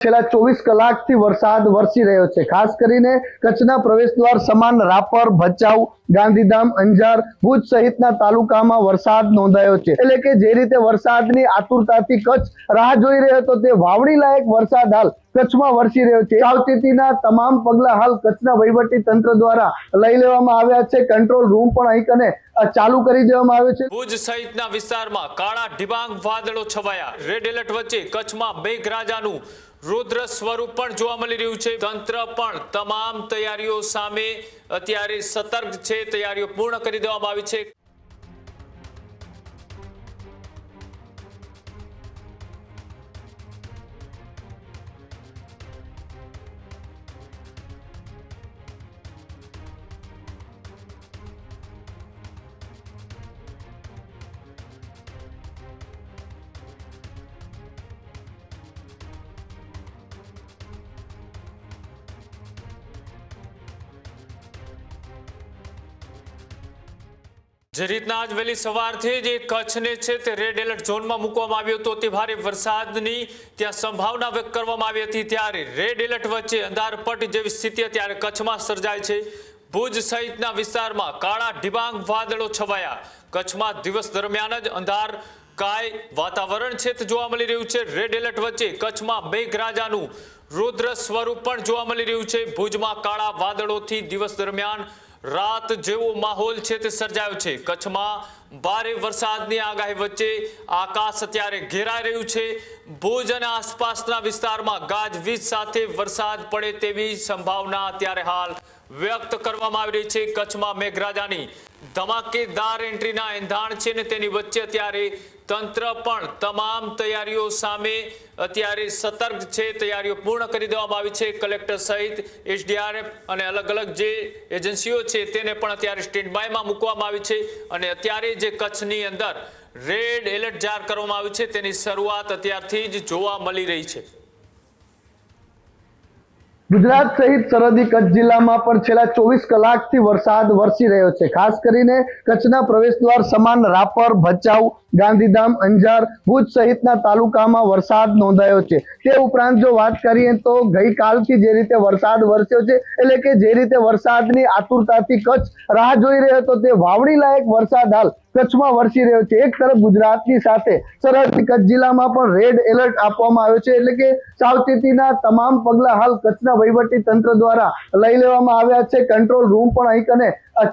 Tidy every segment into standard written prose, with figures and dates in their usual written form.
છેલ્લા 24 કલાકથી વરસાદ વરસી રહ્યો છે। ખાસ કરીને કચ્છના પ્રવેશદ્વાર સમાન રાપર, ભચાઉ, ગાંધીધામ, અંજાર, ભુજ સહિતના તાલુકામાં વરસાદ નોંધાયો છે। એટલે કે જે રીતે વરસાદની આતુરતાથી કચ્છ રાહ જોઈ રહ્યો હતો તે વાવણી લાયક વરસાદ હાલ કચ્છમાં વરસી રહ્યો છે। સાવચેતીના તમામ પગલા હાલ કચ્છના વહીવટી તંત્ર દ્વારા લઈ લેવામાં આવ્યા છે। કંટ્રોલ રૂમ પણ અહીં કને ચાલુ કરી દેવામાં આવ્યો છે। ભુજ સહિતના વિસ્તારમાં કાળા ડિબાંગ વાદળો છવાયા। રેડ એલર્ટ વચ્ચે કચ્છમાં મેઘરાજાનું रुद्र स्वरूप पण जोवा मळी रह्युं छे। तंत्र पण तमाम तैयारीओ सामे अत्यारे सतर्क छे। तैयारीओ पूर्ण करी देवामां आवी छे। જે રીતના આજ વહેલી સવારથી જ કચ્છને છે તે રેડ એલર્ટ ઝોનમાં મૂકવામાં આવ્યો હતો। તે ભારે વરસાદની ત્યાં સંભાવના વ્યક્ત કરવામાં આવી હતી। ત્યારે રેડ એલર્ટ વચ્ચે અંધારપટ જેવી સ્થિતિ અત્યારે કચ્છમાં સર્જાય છે। ભુજ સહિતના વિસ્તારમાં કાળા ડિબાંગ વાદળો છવાયા। કચ્છમાં દિવસ દરમિયાન જ અંધારકાય વાતાવરણ છે તે જોવા મળી રહ્યું છે। રેડ એલર્ટ વચ્ચે કચ્છમાં મેઘરાજાનું रुद्र स्वरूप पण जोवा मळी रह्युं छे। भुजમાં કાળા વાદળોથી દિવસ દરમિયાન रात जेवो माहौल छे ते सर्जायो छे। कच्छमां भारे वरसादनी आगाही वच्चे आकाश अत्यारे घेराई रह्युं छे। भुज अने आसपासना विस्तारमां गाजवीज साथे वरसाद पड़े तेवी संभावना अत्यारे हाल व्यक्त करवामां आवी रही छे। कच्छमां मेघराजानी धमाकेदार एंट्रीना एंधाण छे ने तेनी वच्चे अत्यारे तंत्र पण तमाम तैयारीओ सामे अत्यारे सतर्क छे। तैयारीओ पूर्ण करी देवामां आवी छे। कलेक्टर सहित एसडीआरएफ अने अलग अलग जे एजन्सीओ छे तेने पण अत्यारे स्टेन्ड बायमां मूकवामां आवी छे। अने अत्यारे जे कच्छनी अंदर रेड एलर्ट जाहेर करवामां आव्युं छे तेनी शरूआत अत्यारथी ज जोवा मळी रही छे। गुजरात सहित सरहदी कच्छ जिल्लाમાં પણ છેલ્લા 24 કલાકથી વરસાદ વરસી રહ્યો છે। ખાસ કરીને કચ્છના પ્રવેશદ્વાર સમાન રાપર, ભચાઉ, ગાંધીધામ, અંજાર, ભુજ સહિતના તાલુકામાં વરસાદ નોંધાયો છે। તે ઉપરાંત જો વાત કરીએ તો ગઈકાલથી જે રીતે વરસાદ વરસ્યો છે એટલે કે જે રીતે વરસાદની આતુરતાથી કચ્છ રાહ જોઈ રહ્યો હતો તે વાવણી લાયક વરસાદ હાલ કચ્છમાં વરસી રહ્યો છે। એક તરફ ગુજરાતની સાથે સરહદી કચ્છ જિલ્લામાં પણ રેડ એલર્ટ આપવામાં આવ્યો છે। એટલે કે સાવચેતીના તમામ પગલા હાલ કચ્છના વહીવટી તંત્ર દ્વારા લઈ લેવામાં આવ્યા છે। કંટ્રોલ રૂમ પણ અહીં કને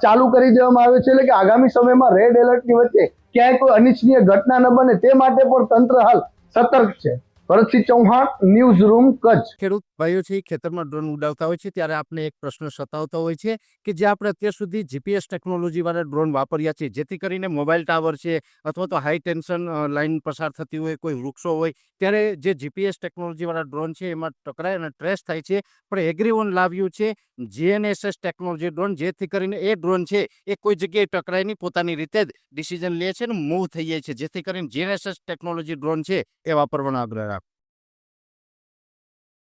ચાલુ કરી દેવામાં આવ્યો છે। એટલે કે આગામી સમયમાં રેડ એલર્ટની વચ્ચે ક્યાંય કોઈ અનિચ્છનીય ઘટના ન બને તે માટે પણ તંત્ર હાલ સતર્ક છે। Bharatsinh Chauhan, news room, Kutch. ખેડૂત ભાઈઓ છે ખેતરમાં ડ્રોન ઉડાવતા હોય છે ત્યારે આપણે એક પ્રશ્ન સતાવતો હોય છે કે જે આપણે અત્યાર સુધી જીપીએસ ટેકનોલોજી વાળા ડ્રોન વાપર્યા છે, જેથી કરીને મોબાઈલ ટાવર છે અથવા તો હાઈ ટેન્શન લાઈન પસાર થતી હોય, કોઈ વૃક્ષો હોય, ત્યારે જે જીપીએસ ટેકનોલોજી વાળા ડ્રોન છે એમાં ટકરાય અને ટ્રેસ થાય છે। પણ એગ્રીવન લાવ્યું છે જીએનએસએસ ટેકનોલોજી ડ્રોન, જેથી કરીને એ ડ્રોન છે એ કોઈ જગ્યાએ ટકરાય નહીં, પોતાની રીતે જ ડિસિઝન લે છે અને મૂવ થઈ જાય છે, જેથી કરીને જીએનએસએસ ટેકનોલોજી ડ્રોન છે એ વાપરવાનો આગ્રહ રાખો।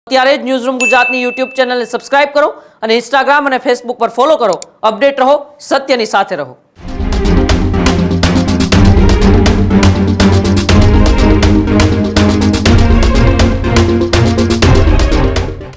અત્યારે જ ન્યૂઝરૂમ ગુજરાતની યુટ્યુબ ચેનલને સબસ્ક્રાઇબ કરો અને ઇન્સ્ટાગ્રામ અને ફેસબુક પર ફોલો કરો। અપડેટ રહો, સત્યની સાથે રહો।